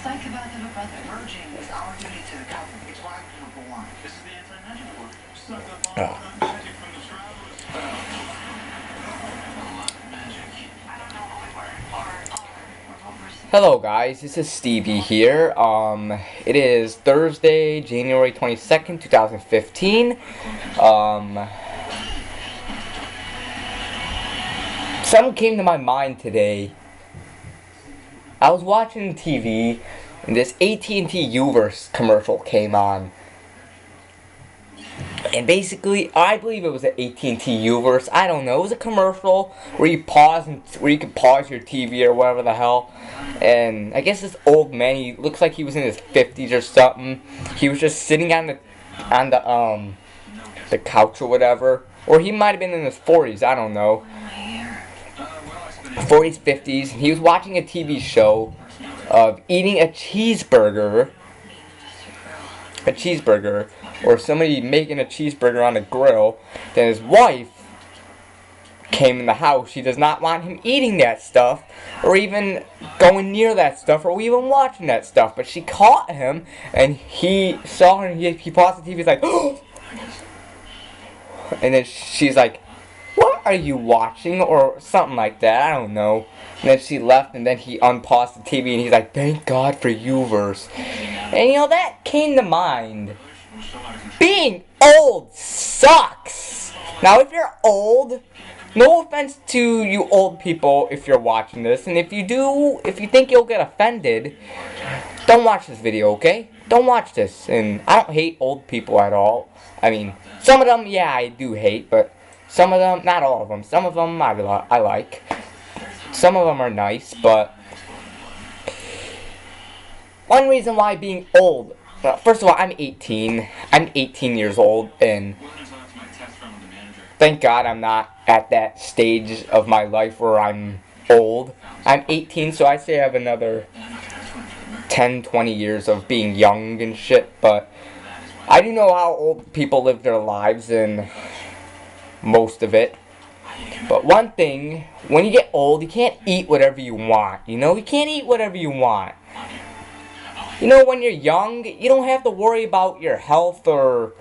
Psych about the brother. Merging is our duty to the company. It's why we don't go on. This is the anti-magic book. Suck up all the magic from the travelers. Magic. I don't know what we were. Or what we're. Hello guys, this is Stevie here. It is Thursday, January 22nd, 2015. Something came to my mind today. I was watching TV and this AT&T Uverse commercial came on. And basically, I believe it was an AT&T Uverse. I don't know. It was a commercial where you could pause your TV or whatever the hell. And I guess this old man, he looks like he was in his 50s or something. He was just sitting on the couch or whatever, or he might have been in his 40s. I don't know. 40s, 50s. He was watching a TV show of eating a cheeseburger. Or somebody making a cheeseburger on a grill. Then his wife came in the house. She does not want him eating that stuff, or even going near that stuff, or even watching that stuff. But she caught him, and he saw her, and he paused the TV. He's like, oh! And then she's like, what are you watching? Or something like that. I don't know. And then she left, and then he unpaused the TV, and he's like, thank God for Uverse. And you know, that came to mind. Being old sucks. Now, if you're old, no offense to you old people if you're watching this, and if you think you'll get offended, don't watch this video, okay? Don't watch this. And I don't hate old people at all. I mean, some of them, yeah, I do hate, but some of them, not all of them. Some of them I like. Some of them are nice, but one reason why being old. First of all, I'm 18. I'm 18 years old, and thank God I'm not at that stage of my life where I'm old. I'm 18, so I say I have another 10, 20 years of being young and shit, but I do know how old people live their lives, and most of it. But one thing, when you get old, you can't eat whatever you want, you know? You can't eat whatever you want. You know, when you're young, you don't have to worry about your health or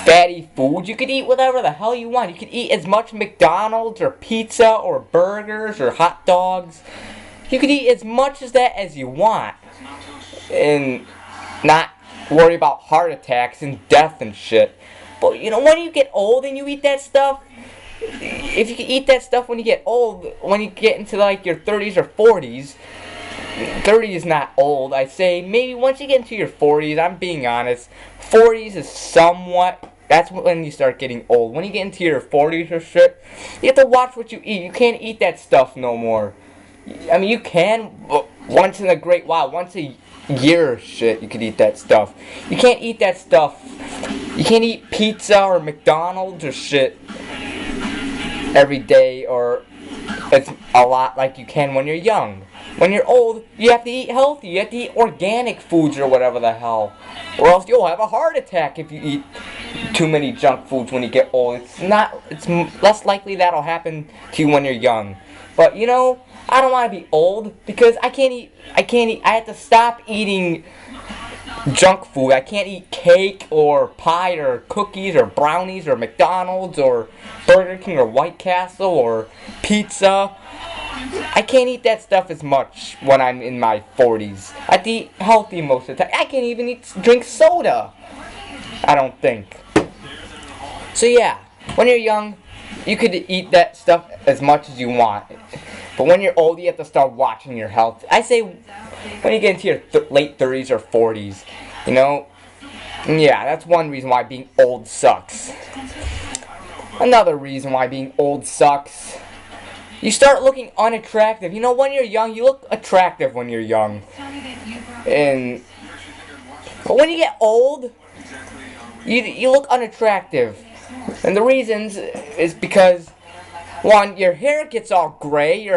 fatty food. You could eat whatever the hell you want. You could eat as much McDonald's or pizza or burgers or hot dogs. You could eat as much as that as you want. And not worry about heart attacks and death and shit. But, you know, when you get old and you eat that stuff, if you can eat that stuff when you get old, when you get into like your 30s or 40s, 30 is not old. I say maybe once you get into your 40s, I'm being honest, 40s is somewhat, that's when you start getting old. When you get into your 40s or shit, you have to watch what you eat. You can't eat that stuff no more. I mean, you can, but once in a great while, once a year or shit, you could eat that stuff. You can't eat that stuff. You can't eat pizza or McDonald's or shit every day, or it's a lot like you can when you're young. When you're old, you have to eat healthy. You have to eat organic foods or whatever the hell. Or else you'll have a heart attack if you eat too many junk foods when you get old. It's less likely that'll happen to you when you're young. But, you know, I don't want to be old because I have to stop eating junk food. I can't eat cake or pie or cookies or brownies or McDonald's or Burger King or White Castle or pizza. I can't eat that stuff as much when I'm in my 40s. I have to eat healthy most of the time. I can't even drink soda, I don't think. So yeah, when you're young, you could eat that stuff as much as you want. But when you're old, you have to start watching your health. I say when you get into your late 30s or 40s, you know, yeah, that's one reason why being old sucks. Another reason why being old sucks, you start looking unattractive. You know, when you're young, you look attractive when you're young. But when you get old, you look unattractive. And the reasons is because, one, your hair gets all gray.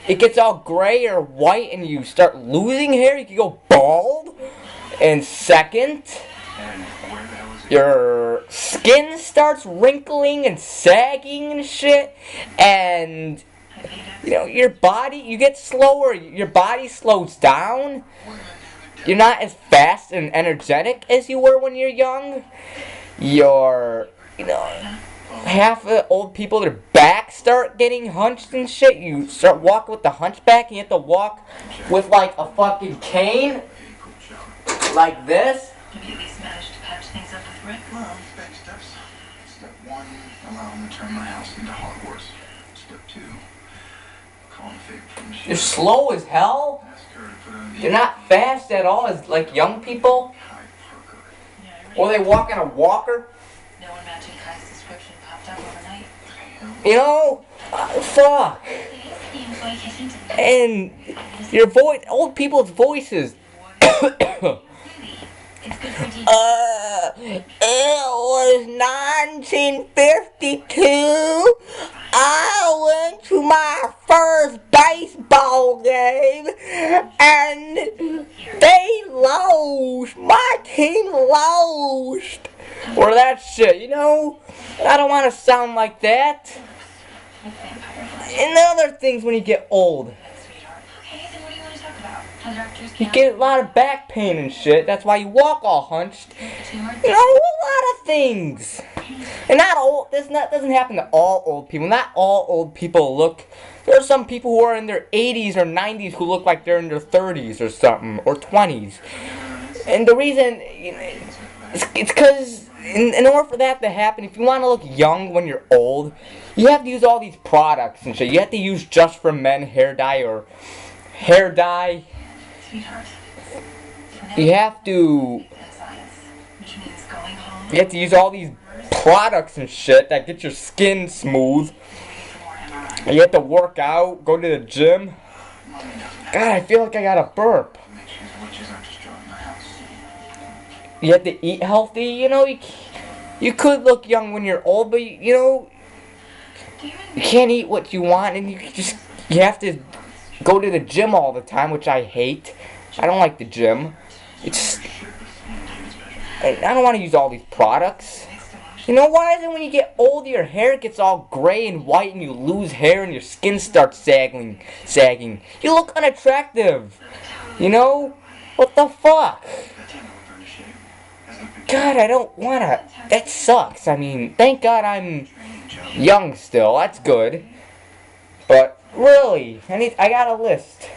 It gets all gray or white, and you start losing hair. You can go bald. And second, your skin starts wrinkling and sagging and shit. And You know, your body, you get slower, your body slows down. You're not as fast and energetic as you were when you're young. You're, you know, half of the old people, their backs start getting hunched and shit. You start walking with the hunchback and you have to walk with like a fucking cane. Like this. Have you at least managed to patch things up with Rick? Well, baby steps. Step 1, allow him to turn my house into Hogwarts. Step 2, call him a favor from the You're sheriff. slow as hell. Ask her to put on the You're not fast at all as like young people. Kai Parker. Yeah, I Or they walk on a walker. No one matching Kai's description popped up overnight. You know? Fuck. And your voice, old people's voices. It was 1952. I went to my first baseball game and they lost. My team lost. Or that shit, you know? I don't want to sound like that. And other things when you get old. Okay, then what do you want to talk about? How doctors You get a lot of back pain and shit. That's why you walk all hunched. You know, a lot of things. And not all. Doesn't happen to all old people. Not all old people look. There are some people who are in their 80s or 90s who look like they're in their 30s or something or 20s. And the reason, you know, it's because in order for that to happen, if you want to look young when you're old, you have to use all these products and shit. You have to use Just for Men hair dye or hair dye. Sweetheart. You have to. Science, which means going home. You have to use all these products and shit that get your skin smooth. You have to work out, go to the gym. God, I feel like I got a burp. Make sure the witches aren't destroying my house. You have to eat healthy. You know, you could look young when you're old, but you know, you can't eat what you want, and you have to go to the gym all the time, which I hate. I don't like the gym. I don't want to use all these products. You know, why is it when you get older, your hair gets all gray and white and you lose hair and your skin starts sagging? You look unattractive. You know? What the fuck? God, I don't wanna. That sucks. I mean, thank God I'm young still. That's good. But, really, I got a list.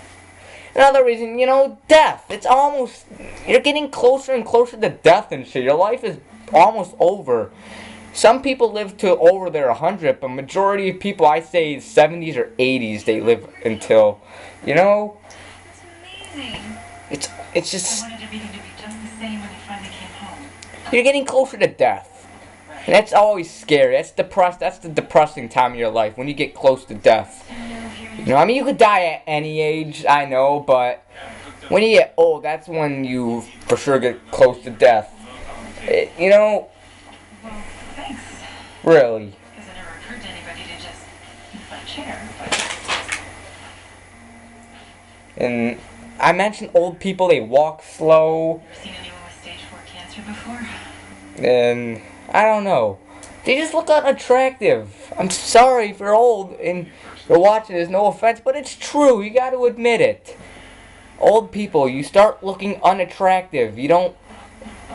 Another reason, you know, death. It's almost. You're getting closer and closer to death and shit. Your life is almost over. Some people live to over their 100, but majority of people, I say 70s or 80s, they live until, you know. That's amazing. It's just. I wanted everything to be just the same when you finally came home. You're getting closer to death. And that's always scary. That's the depressing time of your life, when you get close to death. You know, I mean, you could die at any age, I know, but when you get old, that's when you for sure get close to death. You know, Well, thanks. really. Because it never occurred to anybody to just move my chair. But And I mentioned old people, they walk slow, ever seen anyone with stage 4 cancer before? and I don't know. They just look unattractive. I'm sorry if you're old and you're watching this, no offense, but it's true. You got to admit it. Old people, you start looking unattractive. You don't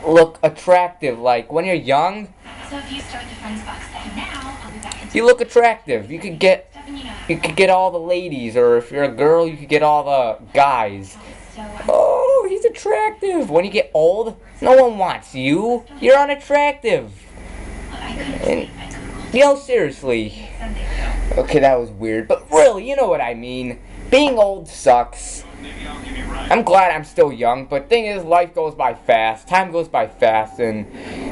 look attractive like when you're young. So if you start the friends box thing now, I'll be back in You look attractive. You could get all the ladies, or if you're a girl, you could get all the guys. so Oh, he's attractive. When you get old, no one wants you. You're unattractive. I couldn't And, sleep. I couldn't you know, seriously. Sunday. Okay, that was weird, but really, you know what I mean. Being old sucks. I'm glad I'm still young, but thing is, life goes by fast. Time goes by fast, and,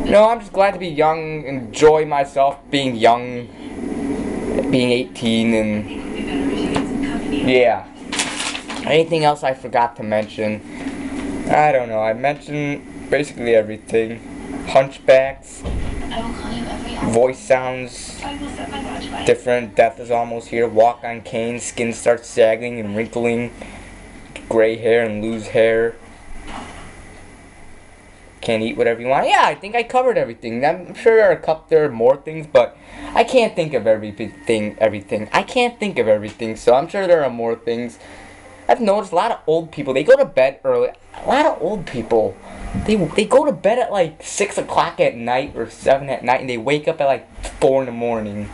you know, I'm just glad to be young, enjoy myself being young, being 18, and, It would be better if you had some company. yeah. Anything else I forgot to mention? I don't know. I mentioned basically everything. Hunchbacks, I will call you every hour. voice sounds I will set my watch by. different, death is almost here, walk on cane, skin starts sagging and wrinkling, gray hair and lose hair. can't eat whatever you want. Yeah, I think I covered everything. I'm sure there are more things, but I can't think of everything. I can't think of everything, so I'm sure there are more things. I've noticed a lot of old people, they go to bed early. A lot of old people, they go to bed at like 6 o'clock at night or 7 at night, and they wake up at like 4 in the morning.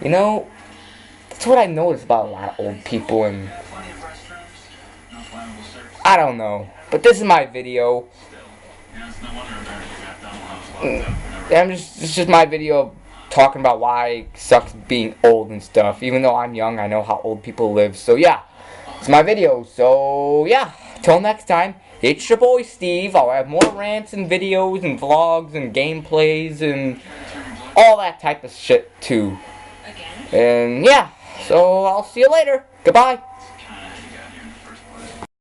You know, that's what I noticed about a lot of old people, and Plenty of restrooms, no flammable surface. I don't know. But this is my video. Yeah, it's no wonder America got done while I was locked up. It's just my video talking about why it sucks being old and stuff. Even though I'm young, I know how old people live. So yeah, it's my video. So yeah, till next time, it's your boy Steve. I'll have more rants and videos and vlogs and gameplays and all that type of shit too. And yeah, so I'll see you later. Goodbye.